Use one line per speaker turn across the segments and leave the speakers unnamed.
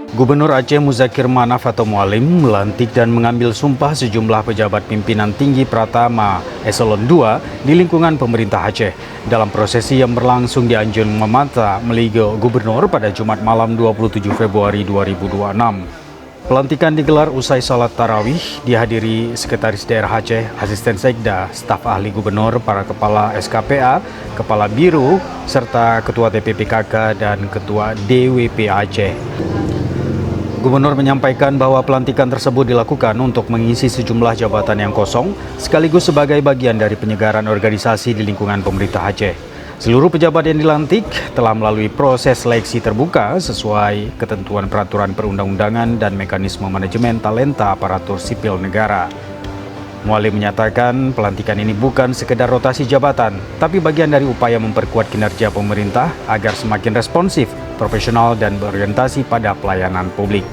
Gubernur Aceh Muzakir Manaf atau Mualim melantik dan mengambil sumpah sejumlah pejabat pimpinan tinggi Pratama Eselon II di lingkungan pemerintah Aceh dalam prosesi yang berlangsung di Anjun Mamata, Meligo Gubernur pada Jumat malam 27 Februari 2026. Pelantikan digelar usai salat tarawih dihadiri Sekretaris Daerah Aceh, Asisten Sekda, staf ahli gubernur, para kepala SKPA, kepala biro, serta ketua TPPKK dan ketua DWP Aceh. Gubernur menyampaikan bahwa pelantikan tersebut dilakukan untuk mengisi sejumlah jabatan yang kosong, sekaligus sebagai bagian dari penyegaran organisasi di lingkungan pemerintah Aceh. Seluruh pejabat yang dilantik telah melalui proses seleksi terbuka sesuai ketentuan peraturan perundang-undangan dan mekanisme manajemen talenta aparatur sipil negara. Mualim menyatakan pelantikan ini bukan sekedar rotasi jabatan, tapi bagian dari upaya memperkuat kinerja pemerintah agar semakin responsif, profesional, dan berorientasi pada pelayanan publik.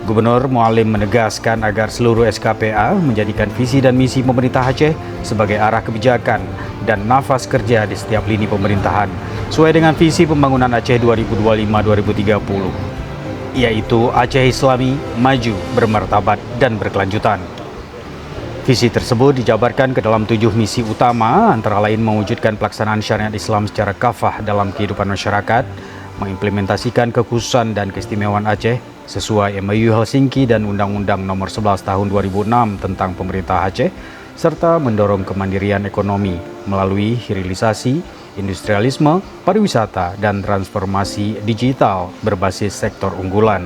Gubernur Mualim menegaskan agar seluruh SKPA menjadikan visi dan misi pemerintah Aceh sebagai arah kebijakan dan nafas kerja di setiap lini pemerintahan, sesuai dengan visi pembangunan Aceh 2025-2030, yaitu Aceh Islami, maju, bermartabat, dan berkelanjutan. Visi tersebut dijabarkan ke dalam 7 misi utama, antara lain mewujudkan pelaksanaan syariat Islam secara kafah dalam kehidupan masyarakat, mengimplementasikan kekhususan dan keistimewaan Aceh sesuai MOU Helsinki dan Undang-Undang Nomor 11 Tahun 2006 tentang Pemerintah Aceh, serta mendorong kemandirian ekonomi melalui hilirisasi, industrialisme, pariwisata, dan transformasi digital berbasis sektor unggulan.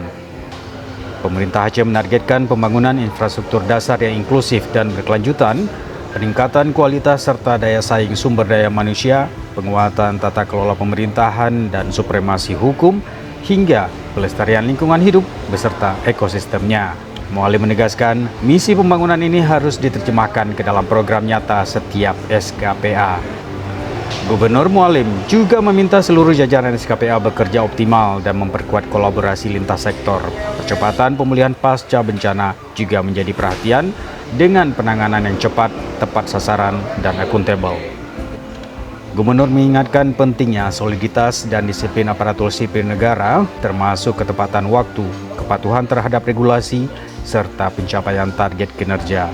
Pemerintah Aceh menargetkan pembangunan infrastruktur dasar yang inklusif dan berkelanjutan, peningkatan kualitas serta daya saing sumber daya manusia, penguatan tata kelola pemerintahan dan supremasi hukum, hingga pelestarian lingkungan hidup beserta ekosistemnya. Mualim menegaskan, misi pembangunan ini harus diterjemahkan ke dalam program nyata setiap SKPA. Gubernur Mualim juga meminta seluruh jajaran SKPA bekerja optimal dan memperkuat kolaborasi lintas sektor. Percepatan pemulihan pasca bencana juga menjadi perhatian dengan penanganan yang cepat, tepat sasaran, dan akuntabel. Gubernur mengingatkan pentingnya soliditas dan disiplin aparatur sipil negara, termasuk ketepatan waktu, kepatuhan terhadap regulasi, serta pencapaian target kinerja.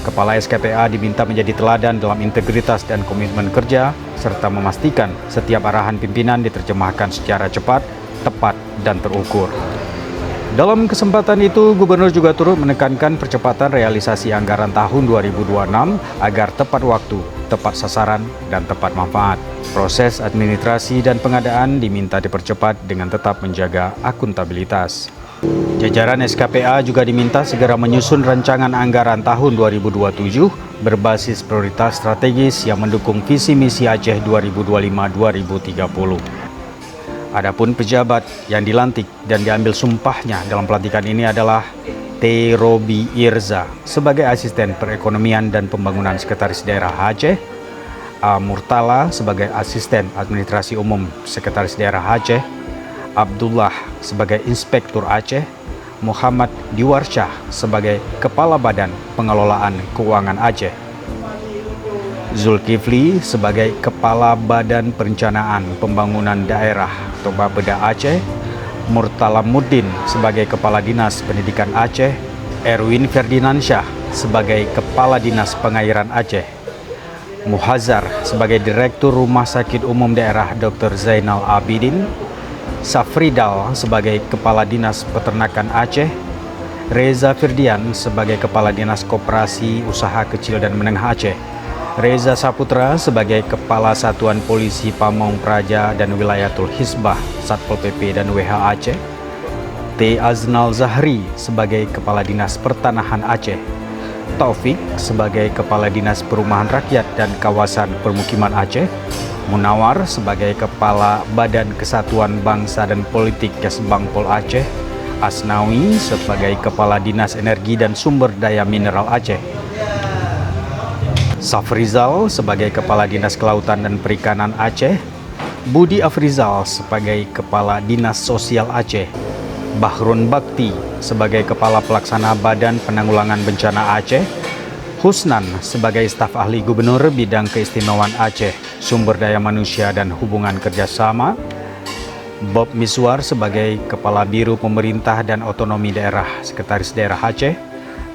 Kepala SKPA diminta menjadi teladan dalam integritas dan komitmen kerja, serta memastikan setiap arahan pimpinan diterjemahkan secara cepat, tepat, dan terukur. Dalam kesempatan itu, Gubernur juga turut menekankan percepatan realisasi anggaran tahun 2026 agar tepat waktu, tepat sasaran, dan tepat manfaat. Proses administrasi dan pengadaan diminta dipercepat dengan tetap menjaga akuntabilitas. Jajaran SKPA juga diminta segera menyusun rancangan anggaran tahun 2027 berbasis prioritas strategis yang mendukung visi misi Aceh 2025-2030. Adapun pejabat yang dilantik dan diambil sumpahnya dalam pelantikan ini adalah T. Robi Irza sebagai Asisten Perekonomian dan Pembangunan Sekretaris Daerah Aceh, A. Murtala sebagai Asisten Administrasi Umum Sekretaris Daerah Aceh, Abdullah sebagai Inspektur Aceh, Muhammad Diwarsyah sebagai Kepala Badan Pengelolaan Keuangan Aceh, Zulkifli sebagai Kepala Badan Perencanaan Pembangunan Daerah atau Bapeda Aceh, Murtalamuddin sebagai Kepala Dinas Pendidikan Aceh, Erwin Ferdinansyah sebagai Kepala Dinas Pengairan Aceh, Muhazar sebagai Direktur Rumah Sakit Umum Daerah Dr. Zainal Abidin, Safridal sebagai Kepala Dinas Peternakan Aceh, Reza Firdian sebagai Kepala Dinas Koperasi Usaha Kecil dan Menengah Aceh, Reza Saputra sebagai Kepala Satuan Polisi Pamong Praja dan Wilayatul Hisbah Satpol PP dan WH Aceh, T. Aznal Zahri sebagai Kepala Dinas Pertanahan Aceh, Taufik sebagai Kepala Dinas Perumahan Rakyat dan Kawasan Permukiman Aceh, Munawar sebagai Kepala Badan Kesatuan Bangsa dan Politik Kesbangpol Aceh, Asnawi sebagai Kepala Dinas Energi dan Sumber Daya Mineral Aceh, Safrizal sebagai Kepala Dinas Kelautan dan Perikanan Aceh, Budi Afrizal sebagai Kepala Dinas Sosial Aceh, Bahrun Bakti sebagai Kepala Pelaksana Badan Penanggulangan Bencana Aceh, Husnan sebagai Staf Ahli Gubernur Bidang Keistimewaan Aceh, Sumber Daya Manusia dan Hubungan Kerjasama, Bob Miswar sebagai Kepala Biro Pemerintah dan Otonomi Daerah Sekretaris Daerah Aceh,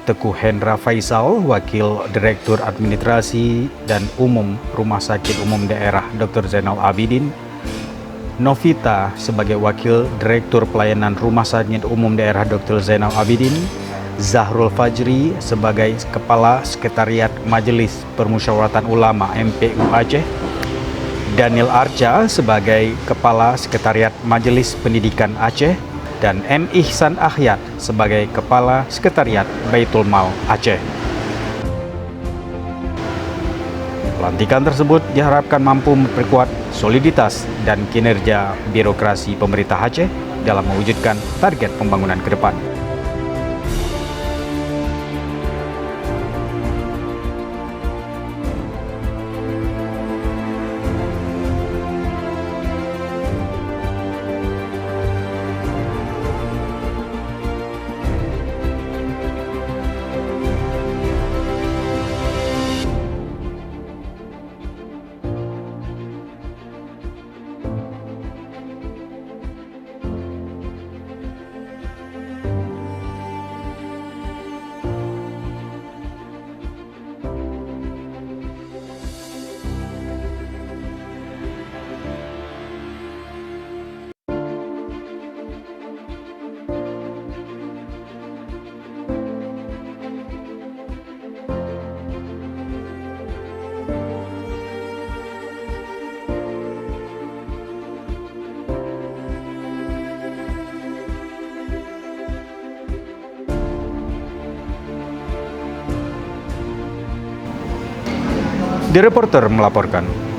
Teguh Hendra Faisal, Wakil Direktur Administrasi dan Umum Rumah Sakit Umum Daerah Dr. Zainal Abidin, Novita sebagai Wakil Direktur Pelayanan Rumah Sakit Umum Daerah Dr. Zainal Abidin, Zahrul Fajri sebagai Kepala Sekretariat Majelis Permusyawaratan Ulama MPU Aceh, Daniel Arca sebagai Kepala Sekretariat Majelis Pendidikan Aceh, dan M. Ihsan Ahyat sebagai Kepala Sekretariat Baitul Mal Aceh. Pelantikan tersebut diharapkan mampu memperkuat soliditas dan kinerja birokrasi pemerintah Aceh dalam mewujudkan target pembangunan ke depan. The Reporter melaporkan.